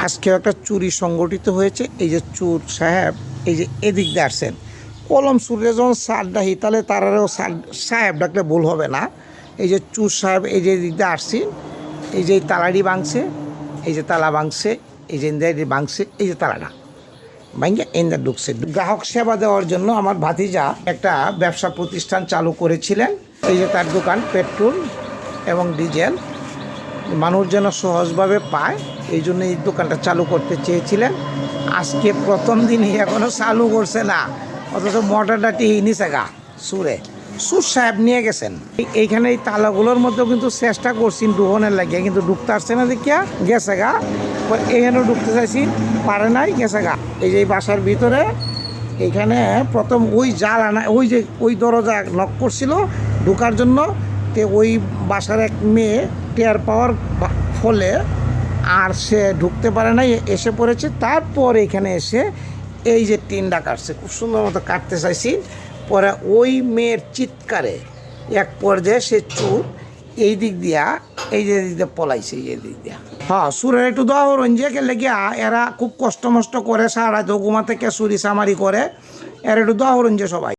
আজকেও একটা চুরি সংগঠিত হয়েছে। এই যে চোর সাহেব এই যে এদিক দিয়ে আসছেন, কলম সুরে যখন সার ডাহি তাহলে তারাও সাহেব ডাকলে ভুল হবে না। এই যে চোর সাহেব এই যে এদিক দিয়ে আসছি, এই যে তালাটি ভাঙছে, এই যে তালা ভাঙছে, এই যে ইন্দিয়াটি ভাঙছে, এই যে তালাটা ভাঙ্গে ইন্দার ঢুকছে। গ্রাহক সেবা দেওয়ার জন্য আমার ভাতিজা একটা ব্যবসা প্রতিষ্ঠান চালু করেছিলেন। এই যে তার দোকান পেট্রোল এবং ডিজেল মানুষ যেন সহজভাবে পায়, এই জন্য এই দোকানটা চালু করতে চেয়েছিলেন। আজকে প্রথম দিনই এখনও চালু করছে না, অথচ মোটরটা টিহি নিচে গা সুরে সুর সাহেব নিয়ে গেছেন। এইখানে এই তালাগুলোর মধ্যেও কিন্তু চেষ্টা করছি ঢুকনের লাগিয়ে, কিন্তু ঢুকতে আসছে না দেখিয়া গেছে গা। এখানেও ঢুকতে চাইছি, পারে নাই, গেছে গা। এই যে এই বাসার ভিতরে এইখানে প্রথম ওই জাল আনা, ওই যে ওই দরজা নক করছিল ঢোকার জন্য, তে ওই বাসার এক মেয়ে টের পাওয়ার ফলে আর সে ঢুকতে পারে নাই, এসে পড়েছে। তারপর এখানে এসে এই যে টিনটা কাটছে, খুব সুন্দর মতো কাটতে চাইছি। পরে ওই মেয়ের চিৎকারে এক পর্যায়ে সে চোর এই দিক দিয়া, এই যে দিক দিয়ে পলাইছে, এই দিক দিয়া। হ্যাঁ, সুরের একটু দহরণ যে গেলে গিয়া এরা খুব কষ্ট মষ্ট করে, সারা তো ঘুমা থেকে চুরি চামারি করে, এর একটু দহরণ যে সবাই।